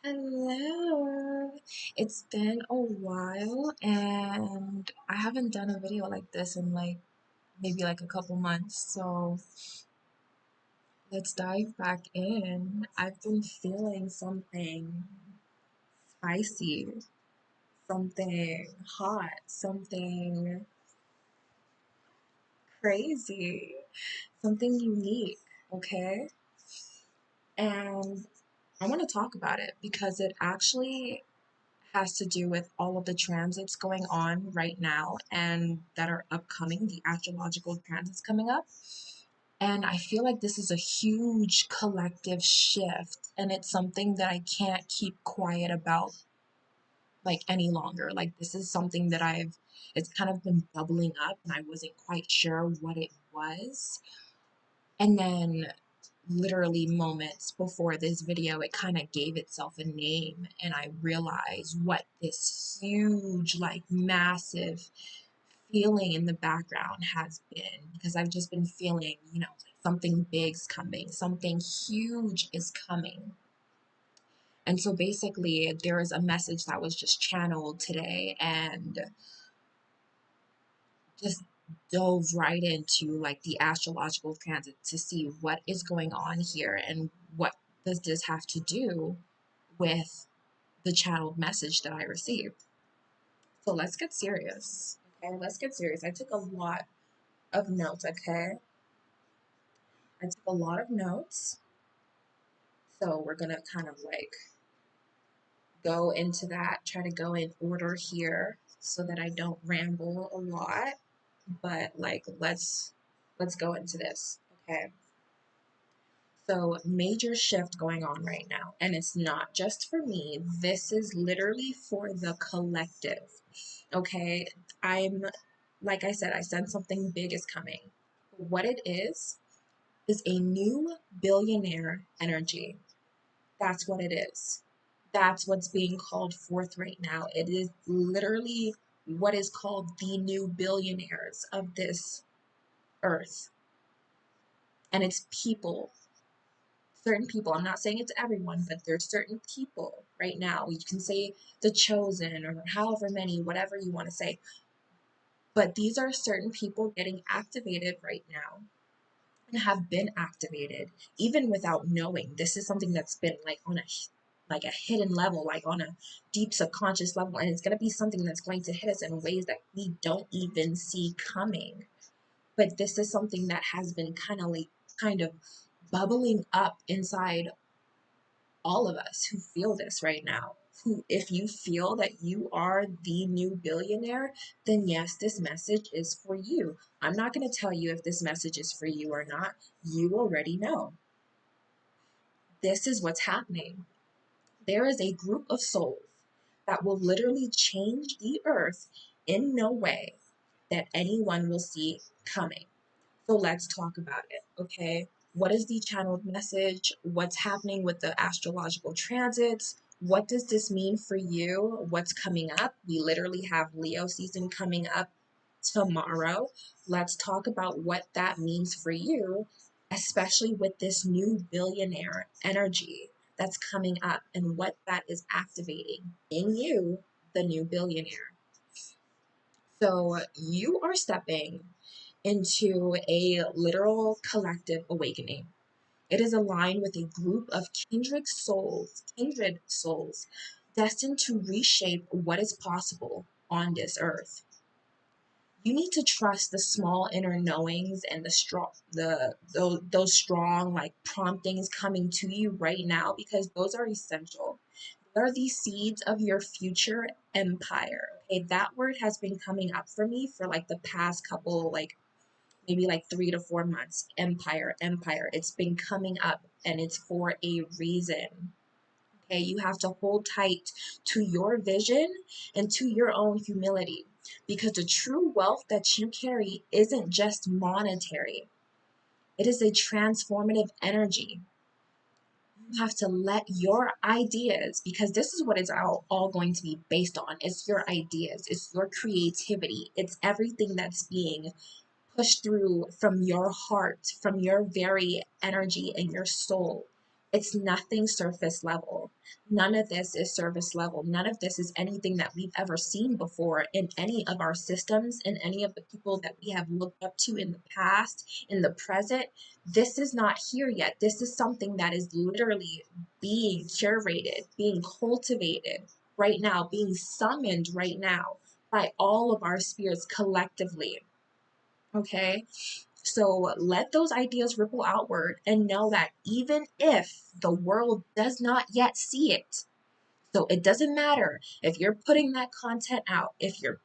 Hello. It's been a while and I haven't done a video like this in like maybe like a couple months. So let's dive back in. I've been feeling something spicy, something hot, something crazy, something unique, okay? And I want to talk about it because it actually has to do with all of the transits going on right now and that are upcoming, the astrological transits coming up. And I feel like this is a huge collective shift, and it's something that I can't keep quiet about like any longer. Like, this is something that it's kind of been bubbling up, and I wasn't quite sure what it was. And then literally moments before this video, it kind of gave itself a name, and I realized what this huge, like massive feeling in the background has been, because I've just been feeling, something big's coming, something huge is coming. And so basically, there is a message that was just channeled today, and just dove right into like the astrological transit to see what is going on here and what does this have to do with the channeled message that I received. So let's get serious. Okay, let's get serious. I took a lot of notes, okay? I took a lot of notes. So we're gonna kind of like go into that, try to go in order here so that I don't ramble a lot. But like let's go into this. Okay. So, major shift going on right now. And it's not just for me, this is literally for the collective. Okay. Like I said, I said something big is coming. What it is a new billionaire energy. That's what it is. That's what's being called forth right now. It is literally what is called the new billionaires of this earth. And it's people, certain people. I'm not saying it's everyone, but there's certain people right now. You can say the chosen or however many, whatever you want to say. But these are certain people getting activated right now and have been activated even without knowing. This is something that's been like on a hidden level, like on a deep subconscious level, and it's going to be something that's going to hit us in ways that we don't even see coming. But this is something that has been kind of bubbling up inside all of us who feel this right now. Who, if you feel that you are the new billionaire, then yes, this message is for you. I'm not going to tell you if this message is for you or not. You already know. This is what's happening. There is a group of souls that will literally change the earth in no way that anyone will see coming. So let's talk about it, okay? What is the channeled message? What's happening with the astrological transits? What does this mean for you? What's coming up? We literally have Leo season coming up tomorrow. Let's talk about what that means for you, especially with this new billionaire energy that's coming up and what that is activating in you, the new billionaire. So you are stepping into a literal collective awakening. It is aligned with a group of kindred souls, destined to reshape what is possible on this earth. You need to trust the small inner knowings and those strong like promptings coming to you right now, because those are essential. They are the seeds of your future empire. Okay, that word has been coming up for me for like the past couple, like maybe like 3 to 4 months. Empire, empire. It's been coming up and it's for a reason. Okay, you have to hold tight to your vision and to your own humility, because the true wealth that you carry isn't just monetary, it is a transformative energy. You have to let your ideas, because this is what it's all going to be based on. It's your ideas, it's your creativity, it's everything that's being pushed through from your heart, from your very energy and your soul. It's nothing surface level. None of this is surface level. None of this is anything that we've ever seen before in any of our systems, in any of the people that we have looked up to in the past, in the present. This is not here yet. This is something that is literally being curated, being cultivated right now, being summoned right now by all of our spirits collectively. Okay? So let those ideas ripple outward and know that even if the world does not yet see it, so it doesn't matter if you're putting that content out, if you're,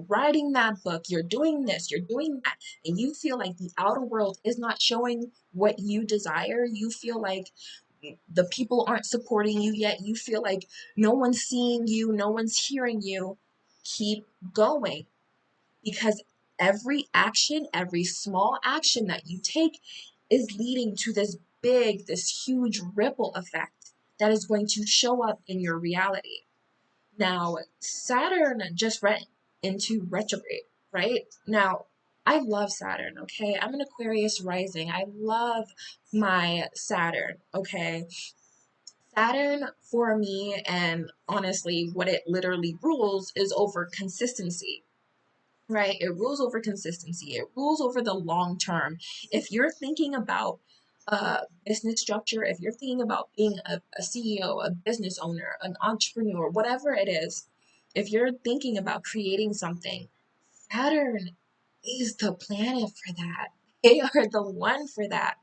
writing that book, you're doing this, you're doing that, and you feel like the outer world is not showing what you desire, you feel like the people aren't supporting you yet, you feel like no one's seeing you, no one's hearing you, keep going, because every action, every small action that you take is leading to this huge ripple effect that is going to show up in your reality. Now, Saturn just went into retrograde, right? Now, I love Saturn, okay? I'm an Aquarius rising. I love my Saturn, okay? Saturn for me, and honestly, what it literally rules is over consistency, right? It rules over consistency. It rules over the long term. If you're thinking about business structure, if you're thinking about being a CEO, a business owner, an entrepreneur, whatever it is, if you're thinking about creating something, Saturn is the planet for that. They are the one for that.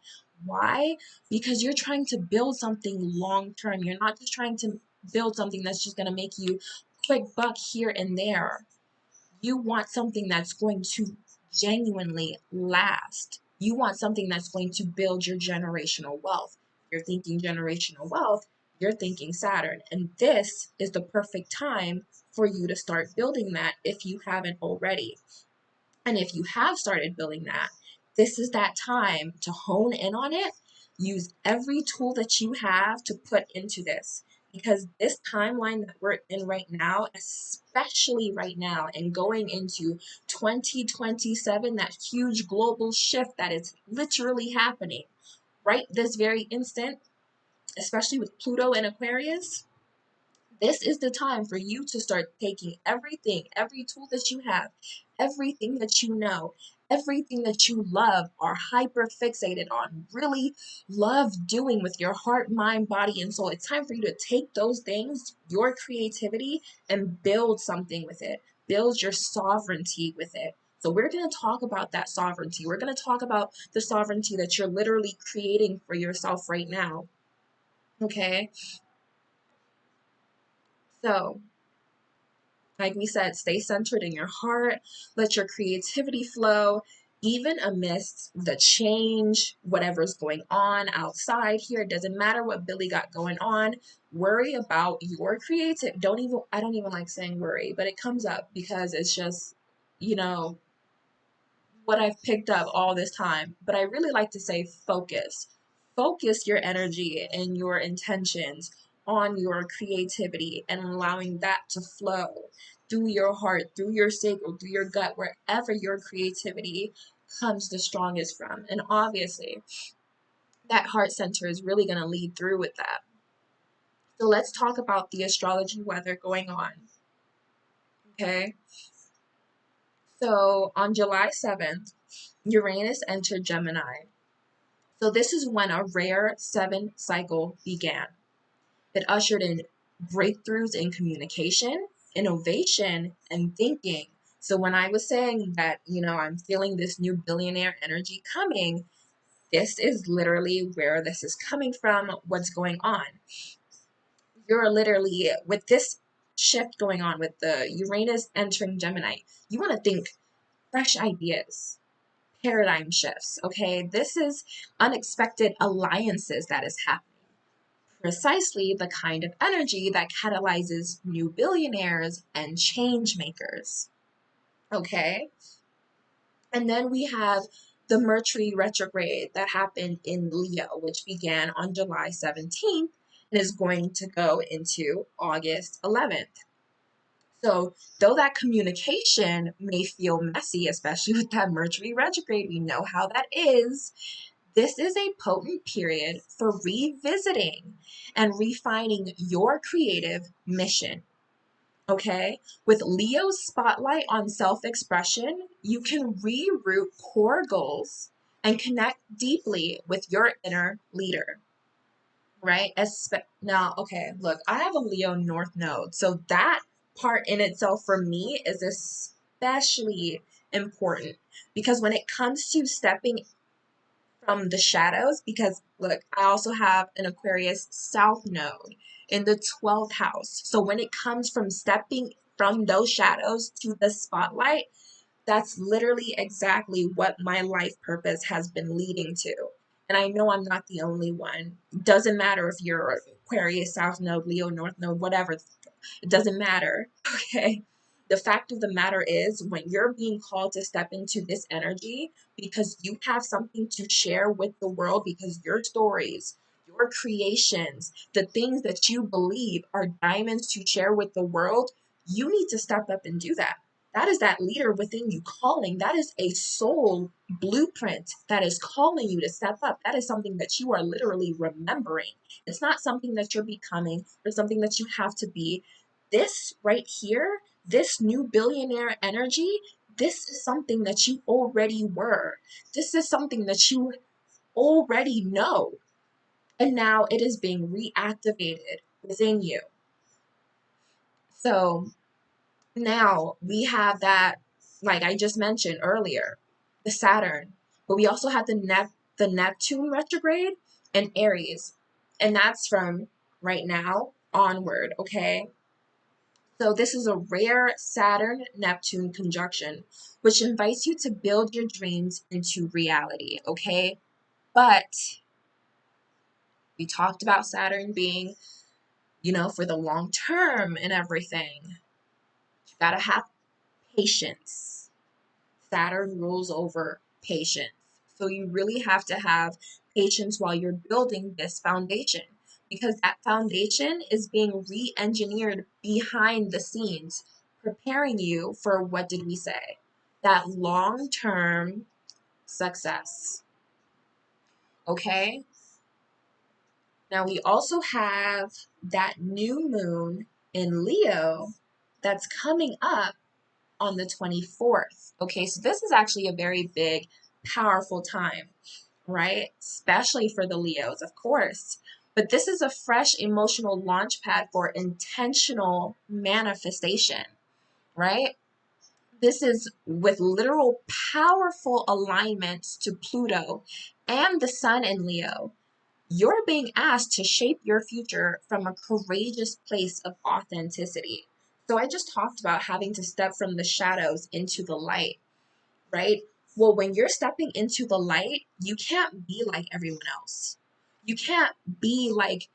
Why? Because you're trying to build something long term. You're not just trying to build something that's just going to make you quick buck here and there. You want something that's going to genuinely last. You want something that's going to build your generational wealth. You're thinking generational wealth, you're thinking Saturn. And this is the perfect time for you to start building that if you haven't already. And if you have started building that, this is that time to hone in on it. Use every tool that you have to put into this. Because this timeline that we're in right now, especially right now, and going into 2027, that huge global shift that is literally happening right this very instant, especially with Pluto and Aquarius, this is the time for you to start taking everything, every tool that you have, everything that you know, everything that you love, are hyper fixated on, really love doing with your heart, mind, body, and soul. It's time for you to take those things, your creativity, and build something with it. Build your sovereignty with it. So we're going to talk about that sovereignty. We're going to talk about the sovereignty that you're literally creating for yourself right now. Okay? So, like we said, stay centered in your heart, let your creativity flow, even amidst the change, whatever's going on outside here. It doesn't matter what Billy got going on. Worry about your creative. I don't even like saying worry, but it comes up because it's just, you know, what I've picked up all this time, but I really like to say focus. Focus your energy and your intentions on your creativity and allowing that to flow through your heart, through your sacral, through your gut, wherever your creativity comes the strongest from. And obviously, that heart center is really going to lead through with that. So let's talk about the astrology weather going on. Okay. So on July 7th, Uranus entered Gemini. So this is when a rare 7 cycle began. It ushered in breakthroughs in communication, innovation, and thinking. So when I was saying that, I'm feeling this new billionaire energy coming, this is literally where this is coming from, what's going on. You're literally, with this shift going on, with the Uranus entering Gemini, you want to think fresh ideas, paradigm shifts, okay? This is unexpected alliances that is happening. Precisely the kind of energy that catalyzes new billionaires and change makers, okay? And then we have the Mercury retrograde that happened in Leo, which began on July 17th and is going to go into August 11th. So, though that communication may feel messy, especially with that Mercury retrograde, we know how that is. This is a potent period for revisiting and refining your creative mission. Okay? With Leo's spotlight on self expression, you can reroute core goals and connect deeply with your inner leader, right? Now, okay, look, I have a Leo North Node, so that part in itself for me is especially important because when it comes to stepping from the shadows, because look, I also have an Aquarius South Node in the 12th house. So when it comes from stepping from those shadows to the spotlight, that's literally exactly what my life purpose has been leading to. And I know I'm not the only one. Doesn't matter if you're Aquarius South Node, Leo North Node, whatever. It doesn't matter. Okay. The fact of the matter is, when you're being called to step into this energy because you have something to share with the world, because your stories, your creations, the things that you believe are diamonds to share with the world, you need to step up and do that. That is that leader within you calling. That is a soul blueprint that is calling you to step up. That is something that you are literally remembering. It's not something that you're becoming or something that you have to be. This right here, this new billionaire energy, this is something that you already were. This is something that you already know. And now it is being reactivated within you. So now we have that, like I just mentioned earlier, the Saturn, but we also have the Neptune retrograde and Aries, and that's from right now onward. Okay, so this is a rare Saturn Neptune conjunction, which invites you to build your dreams into reality. Okay, but we talked about Saturn being, for the long term and everything. You gotta have patience. Saturn rules over patience. So you really have to have patience while you're building this foundation, because that foundation is being re engineered behind the scenes, preparing you for, what did we say? That long term success. Okay? Now we also have that new moon in Leo that's coming up on the 24th. Okay, so this is actually a very big, powerful time, right? Especially for the Leos, of course. But this is a fresh emotional launch pad for intentional manifestation, right? This is with literal powerful alignments to Pluto and the Sun in Leo. You're being asked to shape your future from a courageous place of authenticity. So I just talked about having to step from the shadows into the light, right? Well, when you're stepping into the light, you can't be like everyone else. You can't be like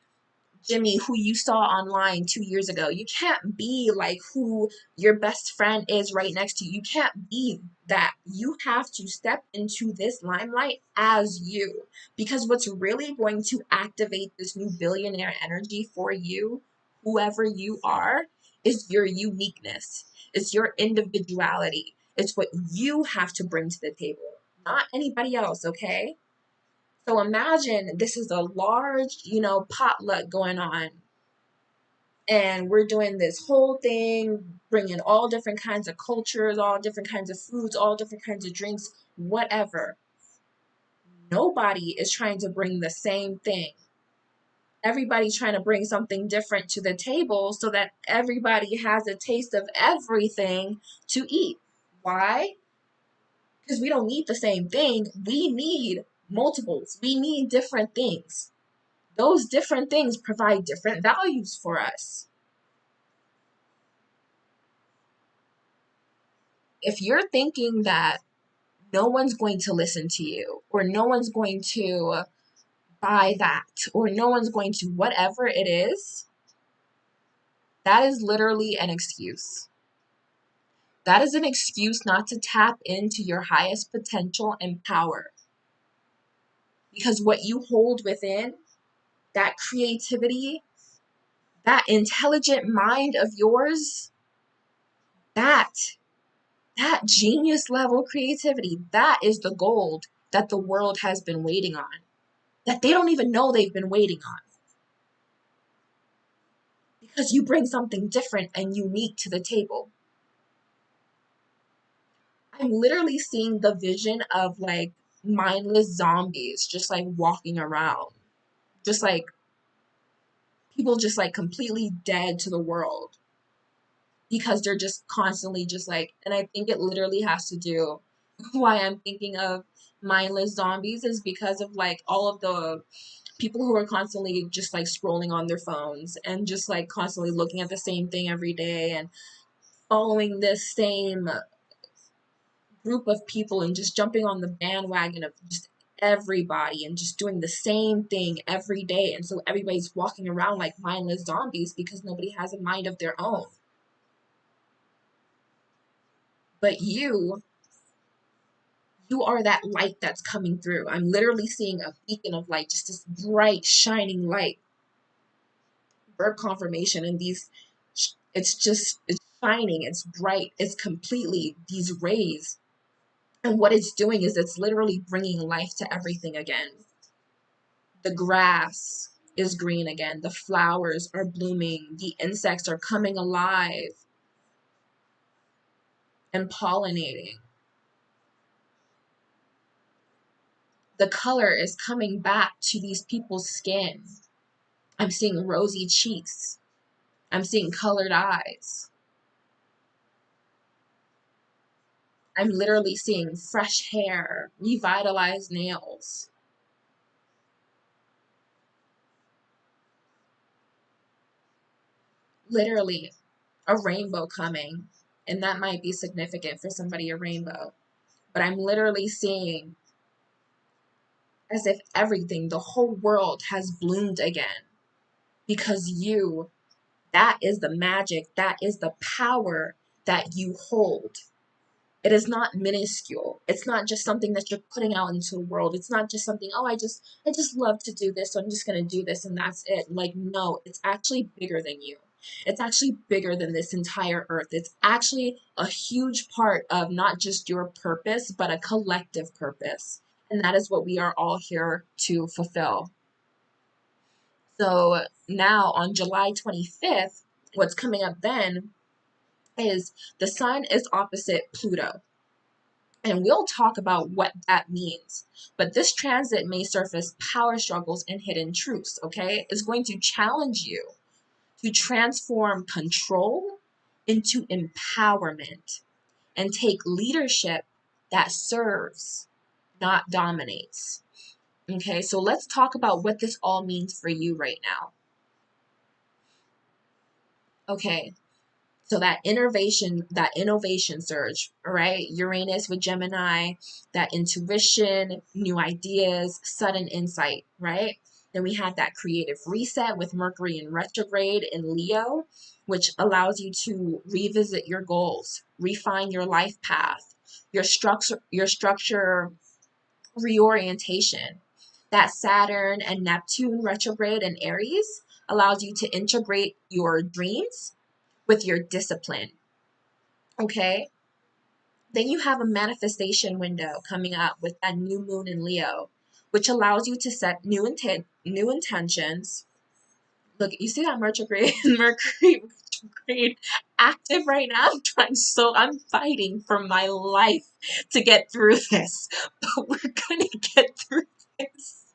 Jimmy, who you saw online 2 years ago. You can't be like who your best friend is right next to you. You can't be that. You have to step into this limelight as you. Because what's really going to activate this new billionaire energy for you, whoever you are, is your uniqueness. It's your individuality. It's what you have to bring to the table, not anybody else, okay? So imagine this is a large, potluck going on. And we're doing this whole thing, bringing all different kinds of cultures, all different kinds of foods, all different kinds of drinks, whatever. Nobody is trying to bring the same thing. Everybody's trying to bring something different to the table so that everybody has a taste of everything to eat. Why? Because we don't need the same thing. We need multiples. We need different things. Those different things provide different values for us. If you're thinking that no one's going to listen to you, or no one's going to buy that, or no one's going to whatever it is, that is literally an excuse. That is an excuse not to tap into your highest potential and power. Because what you hold within, that creativity, that intelligent mind of yours, that genius level creativity, that is the gold that the world has been waiting on, that they don't even know they've been waiting on, because you bring something different and unique to the table. I'm literally seeing the vision of like mindless zombies just like walking around, just like people just like completely dead to the world because they're just constantly just like, and I think it literally has to do why I'm thinking of mindless zombies is because of like all of the people who are constantly just like scrolling on their phones and just like constantly looking at the same thing every day and following this same group of people and just jumping on the bandwagon of just everybody and just doing the same thing every day. And so everybody's walking around like mindless zombies because nobody has a mind of their own. But you are that light that's coming through. I'm literally seeing a beacon of light, just this bright, shining light, birth confirmation, and it's shining, it's bright, it's completely these rays. And what it's doing is it's literally bringing life to everything again. The grass is green again, the flowers are blooming, the insects are coming alive and pollinating. The color is coming back to these people's skin. I'm seeing rosy cheeks. I'm seeing colored eyes. I'm literally seeing fresh hair, revitalized nails. Literally a rainbow coming. And that might be significant for somebody, a rainbow. But I'm literally seeing as if everything, the whole world has bloomed again. Because that is the magic, that is the power that you hold. It is not minuscule. It's not just something that you're putting out into the world. It's not just something, oh, I just love to do this, so I'm just gonna do this and that's it. Like, no, it's actually bigger than you. It's actually bigger than this entire earth. It's actually a huge part of not just your purpose, but a collective purpose. And that is what we are all here to fulfill. So now on July 25th, what's coming up then is the sun is opposite Pluto. And we'll talk about what that means. But this transit may surface power struggles and hidden truths, okay? It's going to challenge you to transform control into empowerment and take leadership that serves, not dominates. Okay, so let's talk about what this all means for you right now. Okay, so that innovation surge, all right? Uranus with Gemini, that intuition, new ideas, sudden insight, right? Then we had that creative reset with Mercury in retrograde in Leo, which allows you to revisit your goals, refine your life path, your structure reorientation. That Saturn and Neptune retrograde in Aries allows you to integrate your dreams with your discipline. Okay. Then you have a manifestation window coming up with that new moon in Leo, which allows you to set new intentions. Look, you see that Mercury retrograde active right now. I'm fighting for my life to get through this, but we're gonna get through this.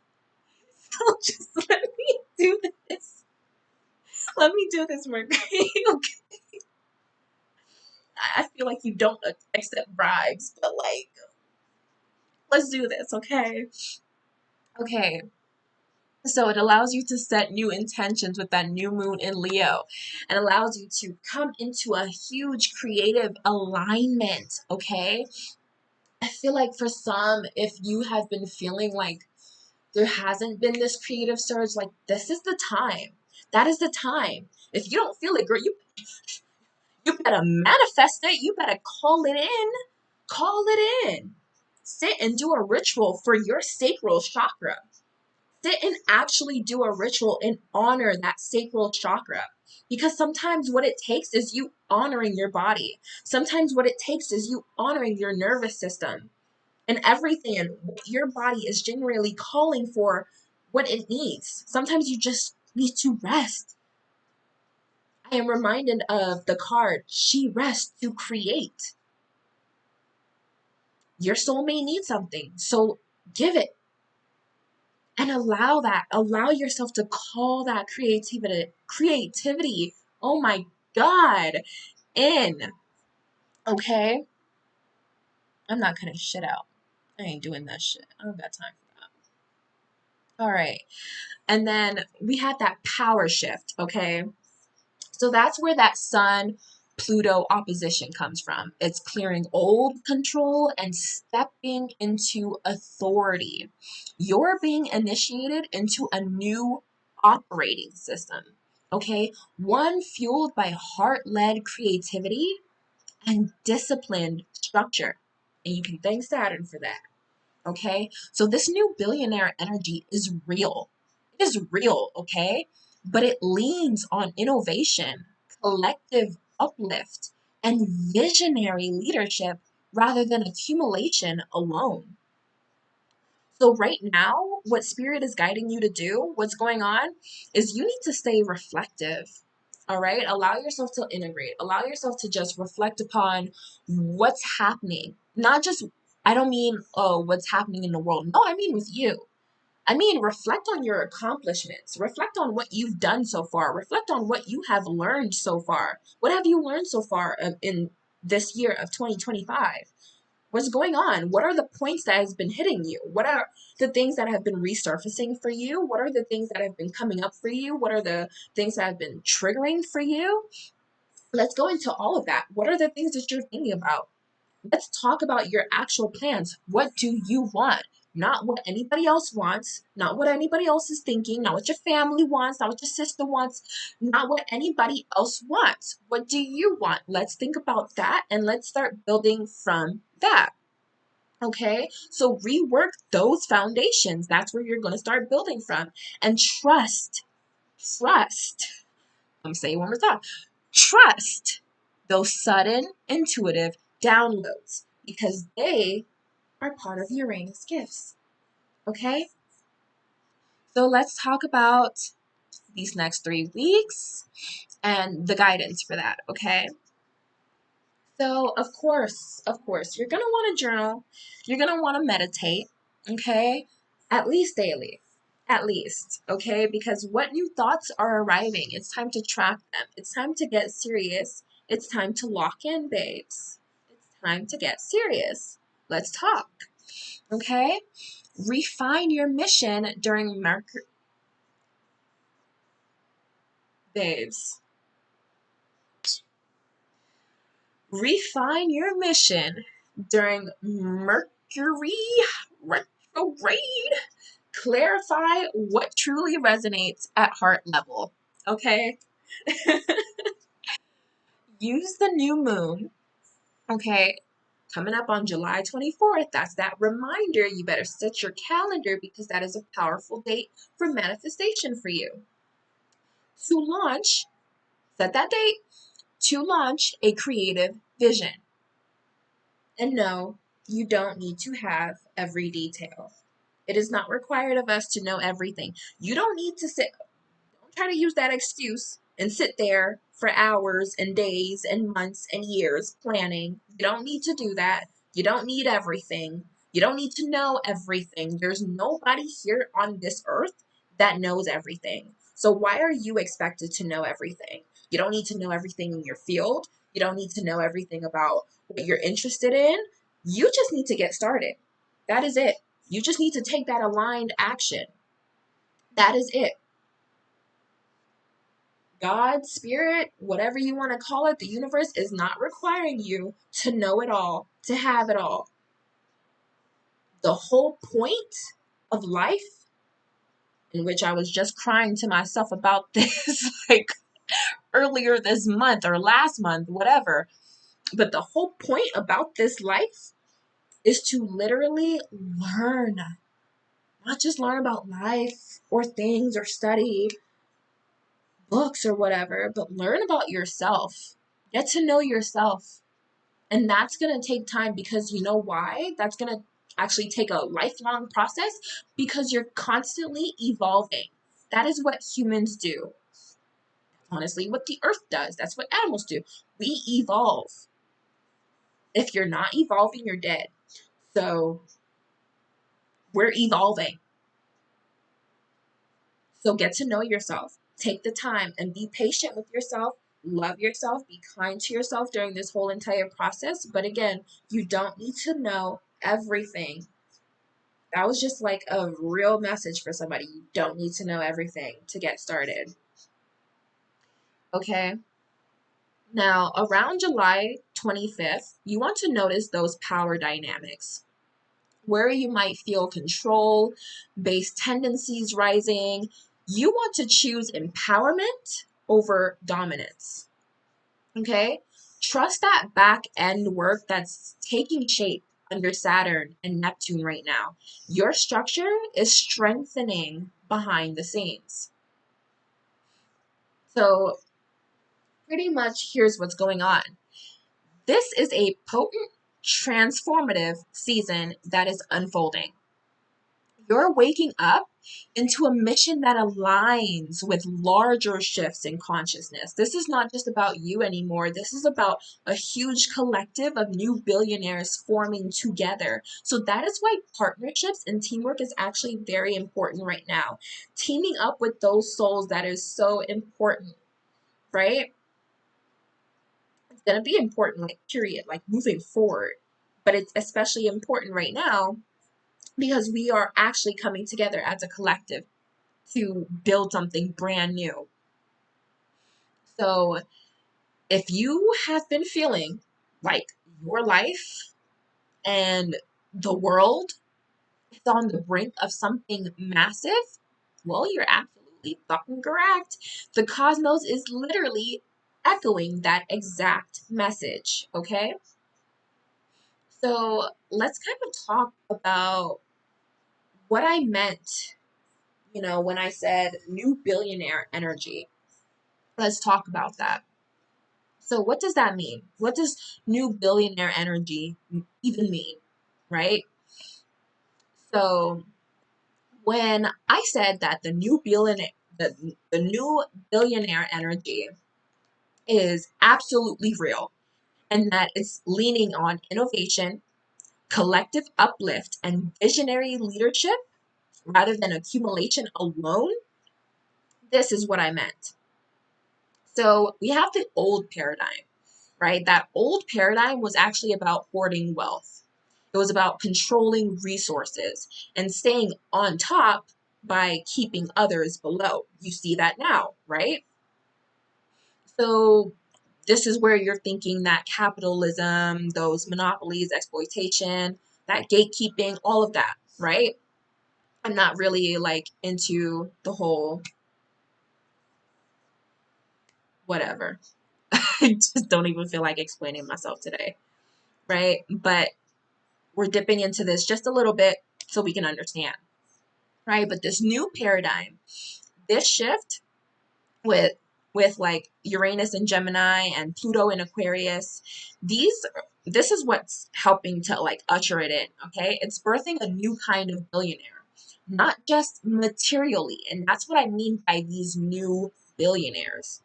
So just let me do this. Let me do this, Mercury. Okay. I feel like you don't accept bribes, but like, let's do this, okay? Okay. So it allows you to set new intentions with that new moon in Leo and allows you to come into a huge creative alignment, okay? I feel like for some, if you have been feeling like there hasn't been this creative surge, like this is the time. That is the time. If you don't feel it, girl, you better manifest it. You better call it in. Call it in. Sit and do a ritual for your sacral chakra. Sit and actually do a ritual and honor that sacral chakra. Because sometimes what it takes is you honoring your body. Sometimes what it takes is you honoring your nervous system and everything, and what your body is generally calling for, what it needs. Sometimes you just need to rest. I am reminded of the card, she rests to create. Your soul may need something, so give it and allow yourself to call that creativity, oh my God, in. Okay, I'm not cutting shit out. I ain't doing that shit. I don't got time for that. All right, and then we had that power shift. Okay, so that's where that Sun Pluto opposition comes from. It's clearing old control and stepping into authority. You're being initiated into a new operating system, okay? One fueled by heart led creativity and disciplined structure. And you can thank Saturn for that. Okay, so this new billionaire energy is real. It is real, okay? But it leans on innovation, collective uplift, and visionary leadership rather than accumulation alone. So, right now, what Spirit is guiding you to do, what's going on, is you need to stay reflective. All right? Allow yourself to integrate, allow yourself to just reflect upon what's happening. Not just, I don't mean, oh, what's happening in the world. No, I mean with you. I mean, reflect on your accomplishments. Reflect on what you've done so far. Reflect on what you have learned so far. What have you learned so far in this year of 2025? What's going on? What are the points that has been hitting you? What are the things that have been resurfacing for you? What are the things that have been coming up for you? What are the things that have been triggering for you? Let's go into all of that. What are the things that you're thinking about? Let's talk about your actual plans. What do you want? Not what anybody else wants, not what anybody else is thinking, not what your family wants, not what your sister wants, not what anybody else wants. What do you want? Let's think about that and let's start building from that. Okay, so rework those foundations. That's where you're going to start building from. And trust. I'm saying one more time. Trust those sudden, intuitive downloads because they are part of Uranus gifts. Okay, so let's talk about these next 3 weeks and the guidance for that. Okay. So, of course, you're going to want to journal. You're going to want to meditate, okay? At least daily. At least, okay? Because what new thoughts are arriving? It's time to track them. It's time to get serious. It's time to lock in, babes. It's time to get serious. Let's talk, okay? Refine your mission during Mercury. Babes. Refine your mission during Mercury retrograde. Clarify what truly resonates at heart level. Okay? Use the new moon. Okay? Coming up on July 24th. That's that reminder. You better set your calendar because that is a powerful date for manifestation for you. To launch, set that date, to launch a creative vision. And no, you don't need to have every detail. It is not required of us to know everything. You don't need to sit, don't try to use that excuse and sit there for hours and days and months and years planning. You don't need to do that. You don't need everything. You don't need to know everything. There's nobody here on this earth that knows everything. So why are you expected to know everything? You don't need to know everything in your field. You don't need to know everything about what you're interested in. You just need to get started. That is it. You just need to take that aligned action. That is it. God, spirit, whatever you want to call it, the universe is not requiring you to know it all, to have it all. The whole point of life, in which I was just crying to myself about this like earlier this month or last month, whatever. But the whole point about this life is to literally learn, not just learn about life or things or study books or whatever, but learn about yourself. Get to know yourself. And that's going to take time because you know why? That's going to actually take a lifelong process because you're constantly evolving. That is what humans do. Honestly, what the earth does. That's what animals do. We evolve. If you're not evolving, you're dead. So we're evolving. So get to know yourself. Take the time and be patient with yourself. Love yourself. Be kind to yourself during this whole entire process. But again, you don't need to know everything. That was just like a real message for somebody. You don't need to know everything to get started. Okay. Now, around July 25th, you want to notice those power dynamics where you might feel control based tendencies rising. You want to choose empowerment over dominance. Okay? Trust that back end work that's taking shape under Saturn and Neptune right now. Your structure is strengthening behind the scenes. So, pretty much, here's what's going on. This is a potent, transformative season that is unfolding. You're waking up into a mission that aligns with larger shifts in consciousness. This is not just about you anymore. This is about a huge collective of new billionaires forming together. So that is why partnerships and teamwork is actually very important right now. Teaming up with those souls, that is so important, right? It's going to be important, like, period, like moving forward. But it's especially important right now because we are actually coming together as a collective to build something brand new. So if you have been feeling like your life and the world is on the brink of something massive, well, you're absolutely fucking correct. The cosmos is literally echoing that exact message, okay? So let's kind of talk about what I meant, when I said new billionaire energy. Let's talk about that. So, what does that mean? What does new billionaire energy even mean, right? So, when I said that the new billionaire energy is absolutely real and that it's leaning on innovation, collective uplift, and visionary leadership rather than accumulation alone, this is what I meant. So, we have the old paradigm, right? That old paradigm was actually about hoarding wealth. It was about controlling resources and staying on top by keeping others below. You see that now, right? So this is where you're thinking that capitalism, those monopolies, exploitation, that gatekeeping, all of that, right? I'm not really like into the whole whatever. I just don't even feel like explaining myself today, right? But we're dipping into this just a little bit so we can understand, right? But this new paradigm, this shift with like Uranus and Gemini and Pluto in Aquarius, these this is what's helping to like usher it in, okay? It's birthing a new kind of billionaire, not just materially. And that's what I mean by these new billionaires.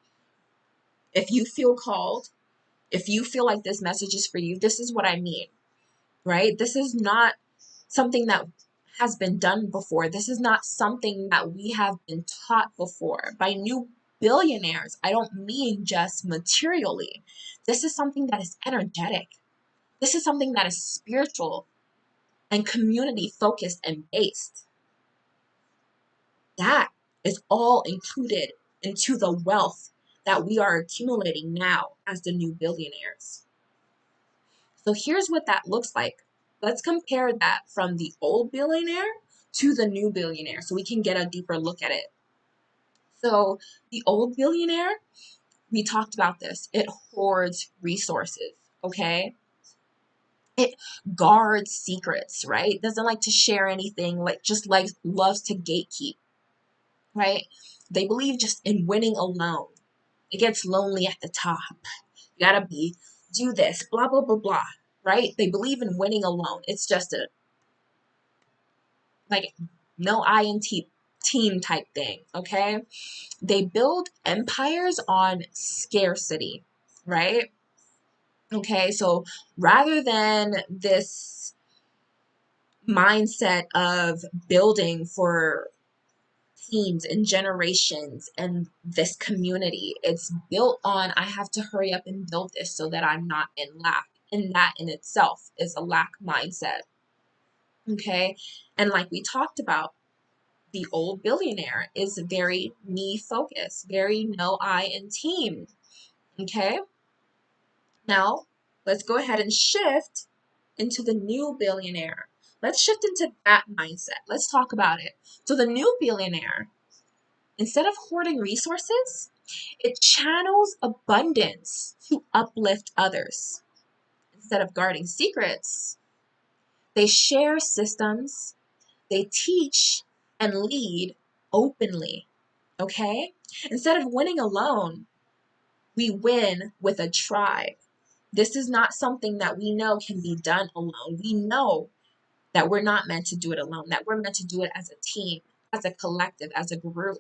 If you feel called, if you feel like this message is for you, this is what I mean, right? This is not something that has been done before. This is not something that we have been taught before. By new billionaires, I don't mean just materially. This is something that is energetic. This is something that is spiritual and community focused and based. That is all included into the wealth that we are accumulating now as the new billionaires. So here's what that looks like. Let's compare that from the old billionaire to the new billionaire so we can get a deeper look at it. So the old billionaire, we talked about this. It hoards resources, okay? It guards secrets, right? Doesn't like to share anything, like just like loves to gatekeep, right? They believe just in winning alone. It gets lonely at the top. You gotta do this, blah, blah, blah, blah, right? They believe in winning alone. It's just a like no I in team type thing, okay? They build empires on scarcity, right? Okay, so rather than this mindset of building for teams and generations and this community, it's built on I have to hurry up and build this so that I'm not in lack. And that in itself is a lack mindset. Okay, and like we talked about, the old billionaire is very me focused, very no I in team. Okay, now let's go ahead and shift into the new billionaire. Let's shift into that mindset. Let's talk about it. So, the new billionaire, instead of hoarding resources, it channels abundance to uplift others. Instead of guarding secrets, they share systems, they teach and lead openly. Okay? Instead of winning alone, we win with a tribe. This is not something that we know can be done alone. We know that we're not meant to do it alone, that we're meant to do it as a team, as a collective, as a group,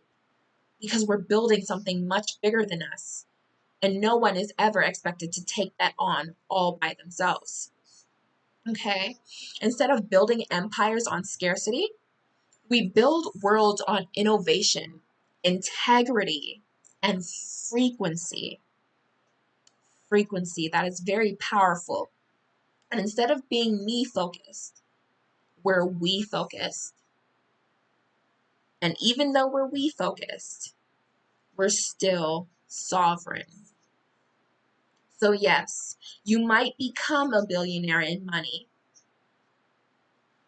because we're building something much bigger than us. And no one is ever expected to take that on all by themselves. Okay? Instead of building empires on scarcity, we build worlds on innovation, integrity, and frequency. Frequency, that is very powerful. And instead of being me focused, we're we focused. And even though we're we focused, we're still sovereign. So, yes, you might become a billionaire in money,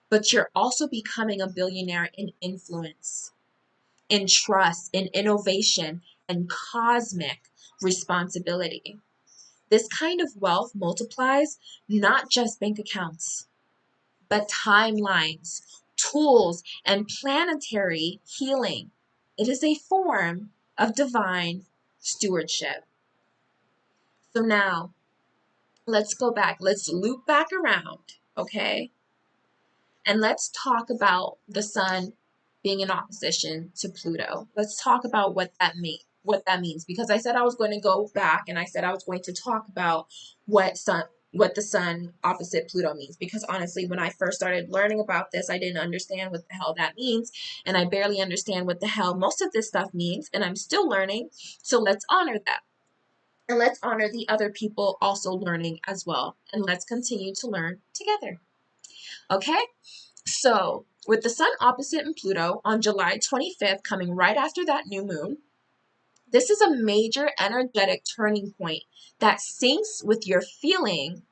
but you're also becoming a billionaire in influence, in trust, in innovation, and cosmic responsibility. This kind of wealth multiplies not just bank accounts, but timelines, tools, and planetary healing. It is a form of divine stewardship. So now, let's go back. Let's loop back around, okay? And let's talk about the sun being in opposition to Pluto. Let's talk about what that means, because I said I was going to go back and I said I was going to talk about what the sun opposite Pluto means, because honestly when I first started learning about this I didn't understand what the hell that means, and I barely understand what the hell most of this stuff means, and I'm still learning. So let's honor that. And let's honor the other people also learning as well. And let's continue to learn together. Okay? So, with the sun opposite in Pluto on July 25th, coming right after that new moon, this is a major energetic turning point that syncs with your feeling,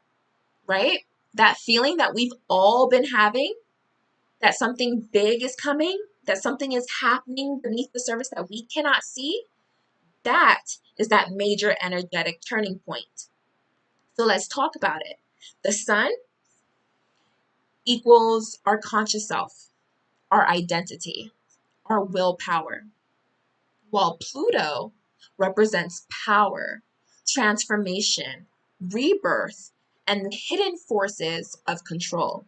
right? That feeling that we've all been having, that something big is coming, that something is happening beneath the surface that we cannot see. That is that major energetic turning point. So let's talk about it. The sun equals our conscious self, our identity, our willpower, while Pluto represents power, transformation, rebirth, and the hidden forces of control.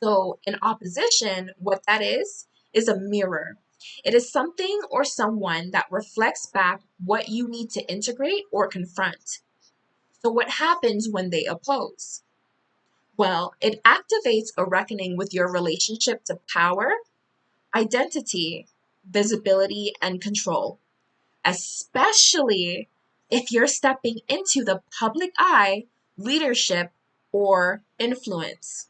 So, in opposition, what that is a mirror. It is something or someone that reflects back what you need to integrate or confront. So, what happens when they oppose? Well, it activates a reckoning with your relationship to power, identity, visibility, and control, especially if you're stepping into the public eye, leadership, or influence.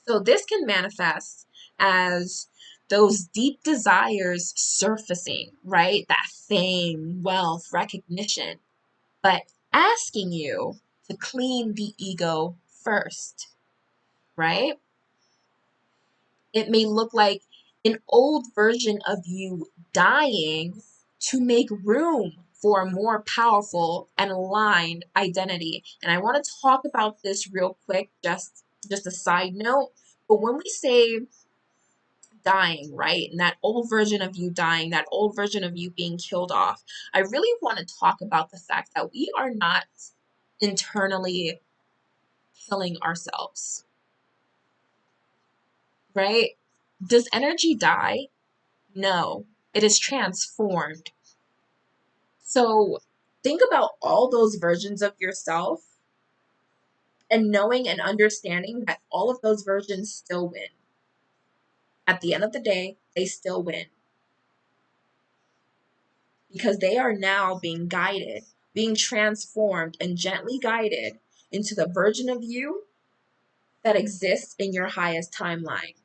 So, this can manifest as those deep desires surfacing, right? That fame, wealth, recognition, but asking you to clean the ego first, right? It may look like an old version of you dying to make room for a more powerful and aligned identity. And I want to talk about this real quick, just a side note. But when we say dying, right, and that old version of you dying, that old version of you being killed off, I really want to talk about the fact that we are not internally killing ourselves. right? Does energy die? No, it is transformed. So think about all those versions of yourself and knowing and understanding that all of those versions still win. At the end of the day, they still win because they are now being guided, being transformed and gently guided into the version of you that exists in your highest timeline.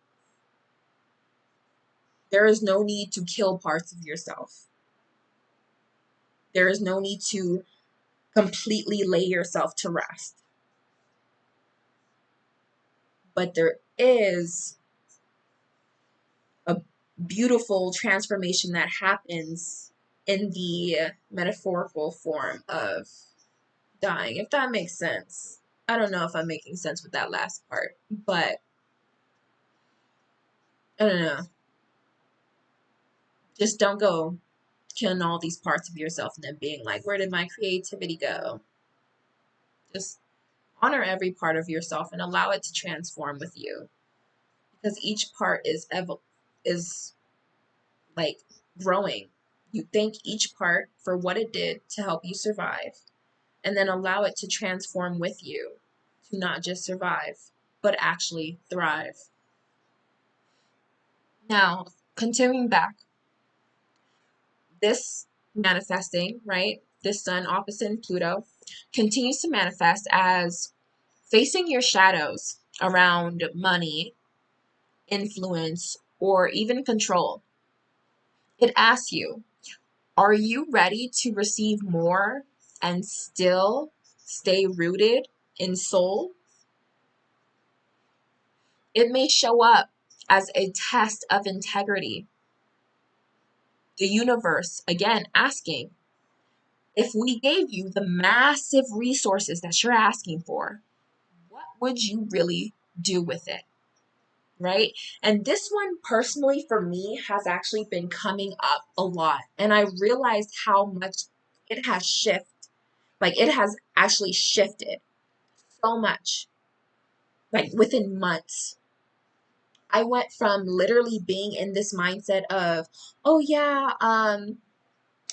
There is no need to kill parts of yourself. There is no need to completely lay yourself to rest. But there is a beautiful transformation that happens in the metaphorical form of dying, if that makes sense. I don't know if I'm making sense with that last part, but I don't know. Just don't go killing all these parts of yourself and then being like, where did my creativity go? Just honor every part of yourself and allow it to transform with you, because each part is like growing. You thank each part for what it did to help you survive, and then allow it to transform with you to not just survive, but actually thrive. Now, continuing back, this manifesting, right? This sun opposite Pluto continues to manifest as facing your shadows around money, influence, or even control. It asks you, are you ready to receive more and still stay rooted in soul? It may show up as a test of integrity. The universe, again, asking, if we gave you the massive resources that you're asking for, what would you really do with it? Right? And this one personally for me has actually been coming up a lot. And I realized how much it has shifted. Like it has actually shifted so much, like within months. I went from literally being in this mindset of, oh yeah,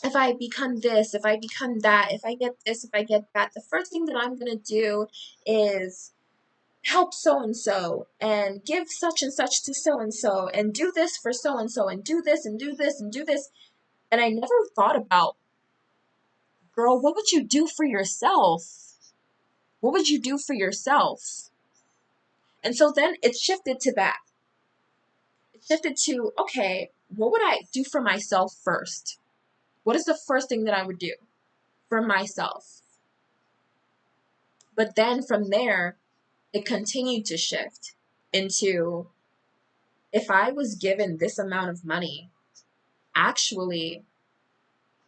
if I become this, if I become that, if I get this, if I get that, the first thing that I'm gonna do is help so and so and give such and such to so and do this for so and do this and do this and do this. And I never thought about, girl, what would you do for yourself? What would you do for yourself? And so then it shifted to that. It shifted to, okay, what would I do for myself first? What is the first thing that I would do for myself? But then from there, it continued to shift into, if I was given this amount of money, actually,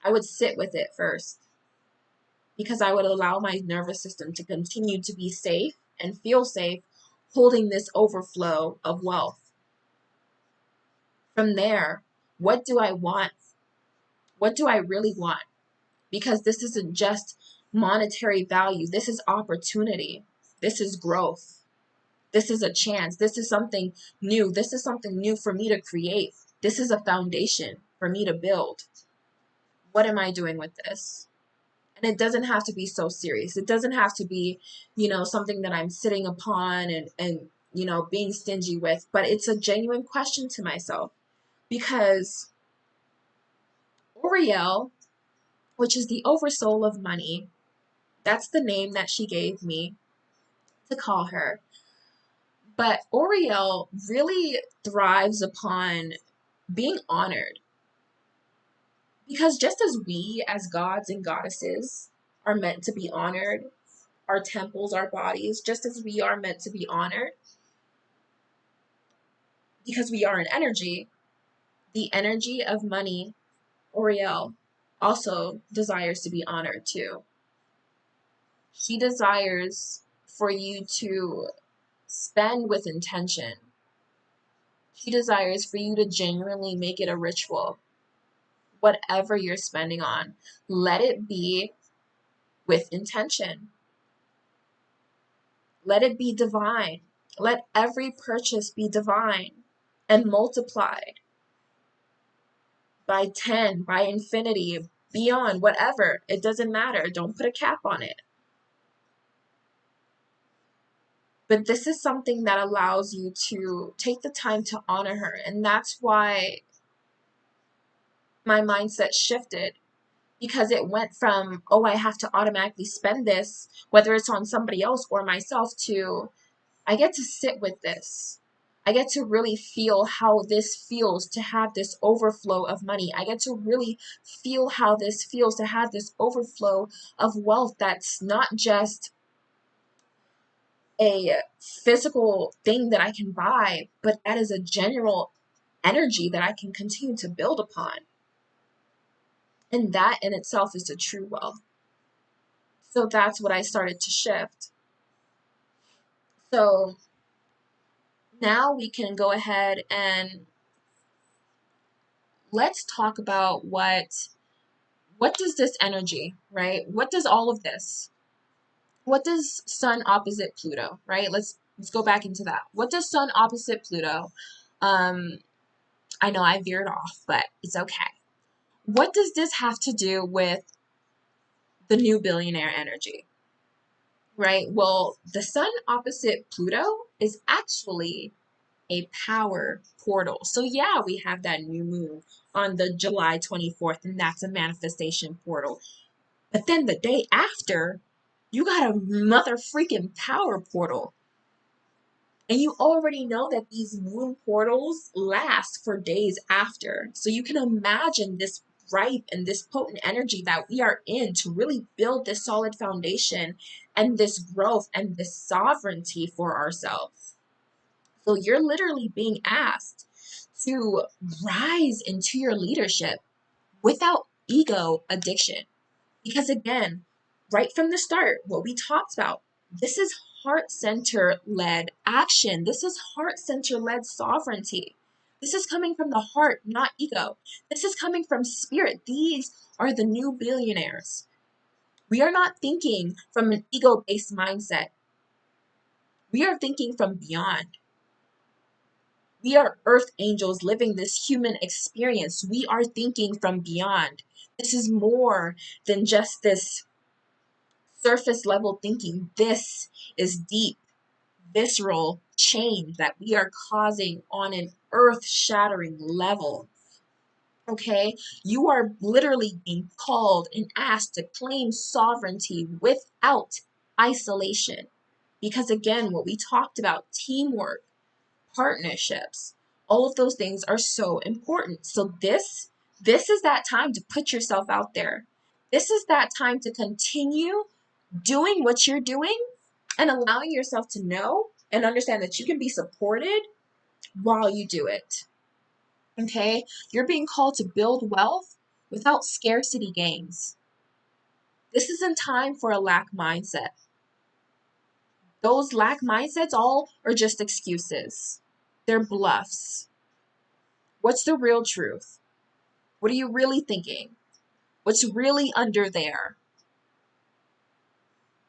I would sit with it first because I would allow my nervous system to continue to be safe and feel safe holding this overflow of wealth. From there, what do I want? What do I really want? Because this isn't just monetary value, this is opportunity, this is growth, this is a chance, this is something new, this is something new for me to create, this is a foundation for me to build. What am I doing with this? And it doesn't have to be so serious. It doesn't have to be, something that I'm sitting upon and being stingy with, but it's a genuine question to myself because Oriel, which is the oversoul of money, that's the name that she gave me to call her. But Oriel really thrives upon being honored because just as we, as gods and goddesses, are meant to be honored, our temples, our bodies, just as we are meant to be honored because we are an energy, the energy of money, Oriel, also desires to be honored too. She desires for you to spend with intention. She desires for you to genuinely make it a ritual. Whatever you're spending on, let it be with intention. Let it be divine. Let every purchase be divine. and multiplied by 10, by infinity, beyond, whatever. It doesn't matter. Don't put a cap on it. But this is something that allows you to take the time to honor her. And that's why my mindset shifted, because it went from, oh, I have to automatically spend this, whether it's on somebody else or myself, to I get to sit with this. I get to really feel how this feels to have this overflow of money. I get to really feel how this feels to have this overflow of wealth that's not just a physical thing that I can buy, but that is a general energy that I can continue to build upon. And that in itself is the true wealth. So that's what I started to shift. So now we can go ahead and let's talk about what does this energy, right? What does all of this? What does Sun opposite Pluto, right? Let's go back into that. What does Sun opposite Pluto? Um, I know I veered off, but it's okay. What does this have to do with the new billionaire energy? Right? Well, the Sun opposite Pluto is actually a power portal. So yeah, we have that new moon on the July 24th, and that's a manifestation portal. But then the day after, you got a mother freaking power portal. And you already know that these moon portals last for days after. So you can imagine this ripe and this potent energy that we are in to really build this solid foundation and this growth and this sovereignty for ourselves. So you're literally being asked to rise into your leadership without ego addiction. Because again, right from the start, what we talked about, this is heart center led action. This is heart center led sovereignty. This is coming from the heart, not ego. This is coming from spirit. These are the new billionaires. We are not thinking from an ego based mindset. We are thinking from beyond. We are earth angels living this human experience. We are thinking from beyond. This is more than just this surface level thinking. This is deep, visceral change that we are causing on an earth shattering level. Okay, you are literally being called and asked to claim sovereignty without isolation. Because again, what we talked about, teamwork, partnerships, all of those things are so important. So this is that time to put yourself out there. This is that time to continue doing what you're doing and allowing yourself to know and understand that you can be supported while you do it. Okay? You're being called to build wealth without scarcity gains. This isn't time for a lack mindset. Those lack mindsets all are just excuses. They're bluffs. What's the real truth? What are you really thinking? What's really under there?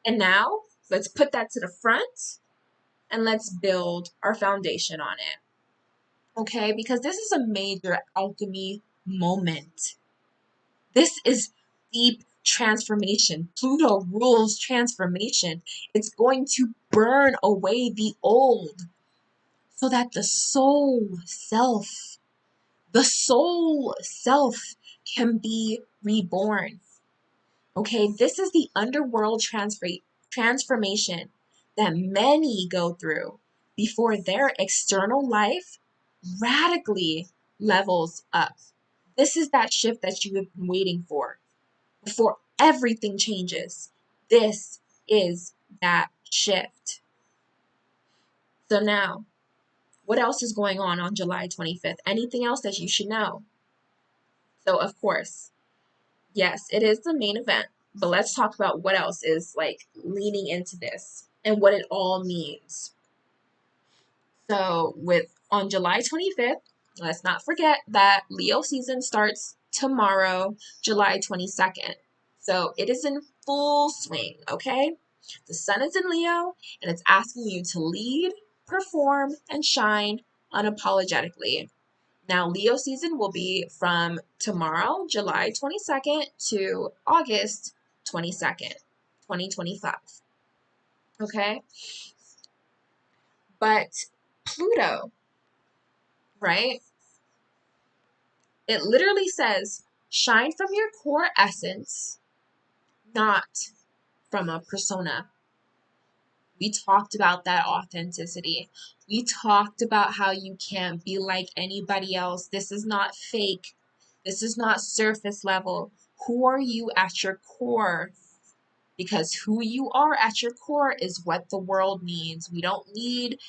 And now, let's put that to the front and let's build our foundation on it. Okay, because this is a major alchemy moment. This is deep transformation. Pluto rules transformation. It's going to burn away the old so that the soul self can be reborn. Okay, this is the underworld transformation that many go through before their external life radically levels up. This is that shift that you have been waiting for before everything changes. This is that shift. So now, what else is going on July 25th? Anything else that you should know? So, of course, yes, it is the main event, but let's talk about what else is like leaning into this and what it all means. So, with on July 25th, let's not forget that Leo season starts tomorrow, July 22nd. So, it is in full swing, okay? The sun is in Leo and it's asking you to lead, perform, and shine unapologetically. Now, Leo season will be from tomorrow, July 22nd to August 22nd, 2025. Okay? But Pluto, right? It literally says, shine from your core essence, not from a persona. We talked about that authenticity. We talked about how you can't be like anybody else. This is not fake. This is not surface level. Who are you at your core? Because who you are at your core is what the world needs. We don't need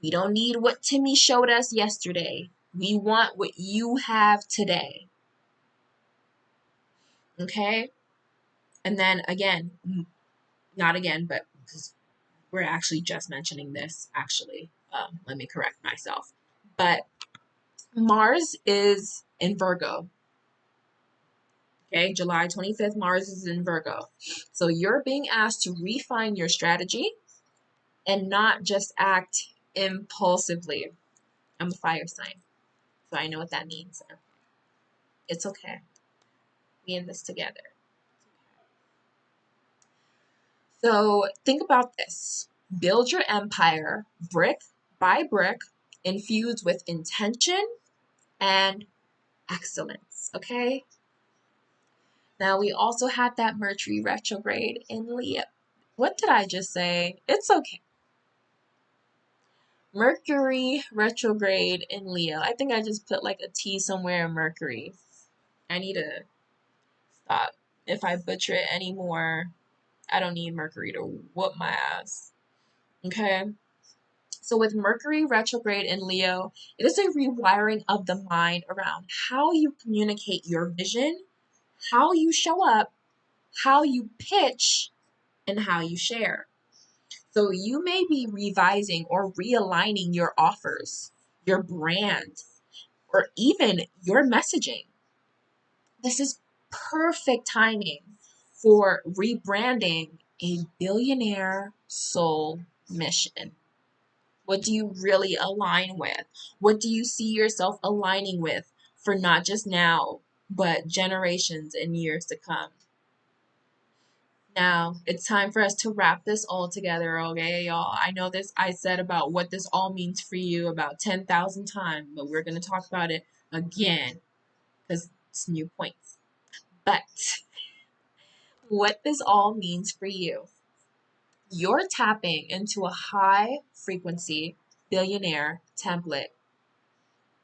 what Timmy showed us yesterday. We want what you have today. Okay? And then again, not again, but because we're actually just mentioning this, actually. Let me correct myself. But Mars is in Virgo. Okay, July 25th, Mars is in Virgo. So you're being asked to refine your strategy and not just act impulsively. I'm a fire sign, so I know what that means. It's okay. We in this together. So think about this. Build your empire brick by brick, infused with intention and excellence. Okay? Now we also had that Mercury retrograde in Leo. What did I just say? It's okay. Mercury retrograde in Leo. I think I just put like a T somewhere in Mercury. I need to stop. If I butcher it anymore, I don't need Mercury to whoop my ass. Okay? So with Mercury retrograde in Leo, it is a rewiring of the mind around how you communicate your vision, how you show up, how you pitch, and how you share. So you may be revising or realigning your offers, your brand, or even your messaging. This is perfect timing for rebranding a billionaire soul mission. What do you really align with? What do you see yourself aligning with for not just now, but generations and years to come? Now, it's time for us to wrap this all together, okay, y'all? I know this I said about what this all means for you about 10,000 times, but we're going to talk about it again because it's new points. But what this all means for you, you're tapping into a high frequency billionaire template,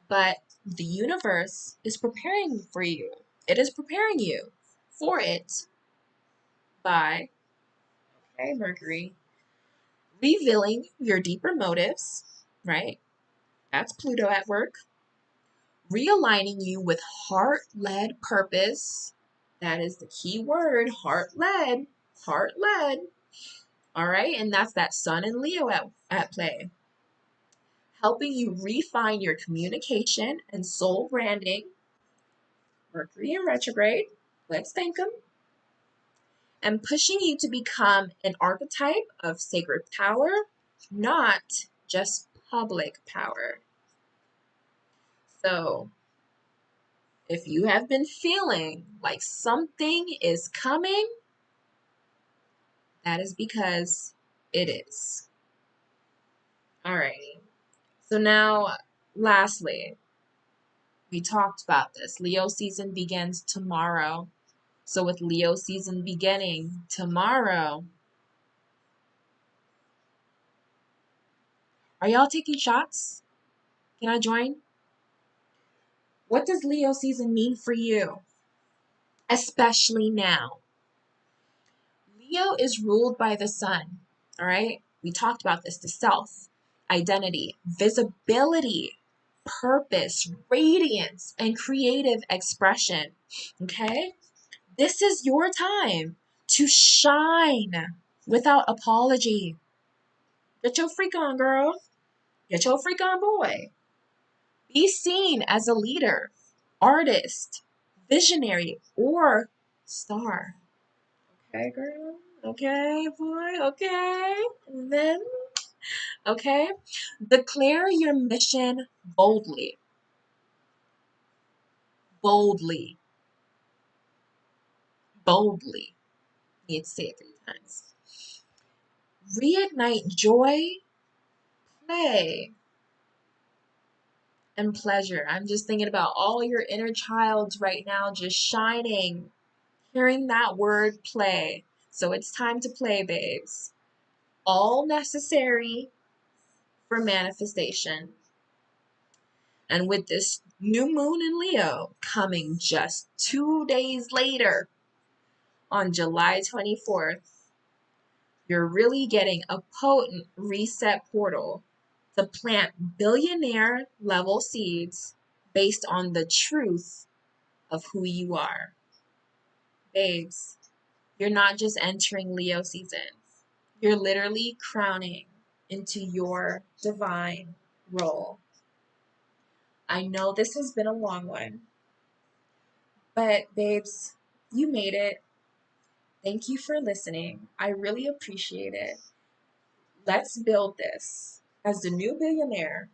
but the universe is preparing for you. It is preparing you for it by, okay, Mercury, revealing your deeper motives, right? That's Pluto at work. Realigning you with heart led purpose. That is the key word, heart led. Heart led. All right. And that's that Sun and Leo at play. Helping you refine your communication and soul branding. Mercury in retrograde. Let's thank them. And pushing you to become an archetype of sacred power, not just public power. So, if you have been feeling like something is coming, that is because it is. Alrighty. So now, lastly, we talked about this. Leo season begins tomorrow. So with Leo season beginning tomorrow, are y'all taking shots? Can I join? What does Leo season mean for you? Especially now. Leo is ruled by the sun, all right? We talked about this, the self, identity, visibility, purpose, radiance, and creative expression, okay? This is your time to shine without apology. Get your freak on, girl. Get your freak on, boy. Be seen as a leader, artist, visionary, or star. Okay, girl. Okay, boy. Okay. And then Okay? Declare your mission boldly. Boldly. Boldly. You need to say it 3 times. Reignite joy, play, and pleasure. I'm just thinking about all your inner childs right now just shining, hearing that word play. So it's time to play, babes. All necessary for manifestation. And with this new moon in Leo coming just 2 days later on July 24th, you're really getting a potent reset portal to plant billionaire level seeds based on the truth of who you are. Babes, you're not just entering Leo season, you're literally crowning into your divine role. I know this has been a long one, but babes, you made it. Thank you for listening. I really appreciate it. Let's build this as the new billionaire,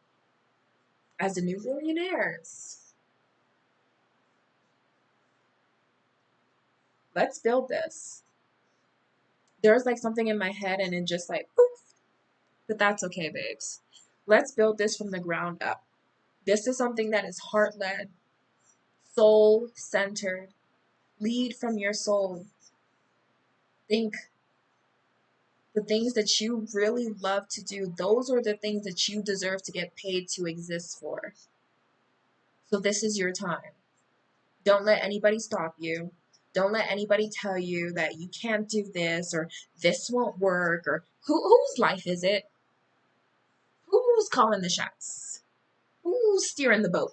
as the new billionaires. Let's build this. There's like something in my head and it just like poof, but that's okay, babes. Let's build this from the ground up. This is something that is heart led, soul centered. Lead from your soul. Think the things that you really love to do, those are the things that you deserve to get paid to exist for. So this is your time. Don't let anybody stop you. Don't let anybody tell you that you can't do this or this won't work or whose life is it? Who's calling the shots? Who's steering the boat?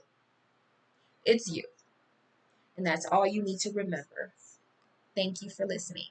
It's you. And that's all you need to remember. Thank you for listening.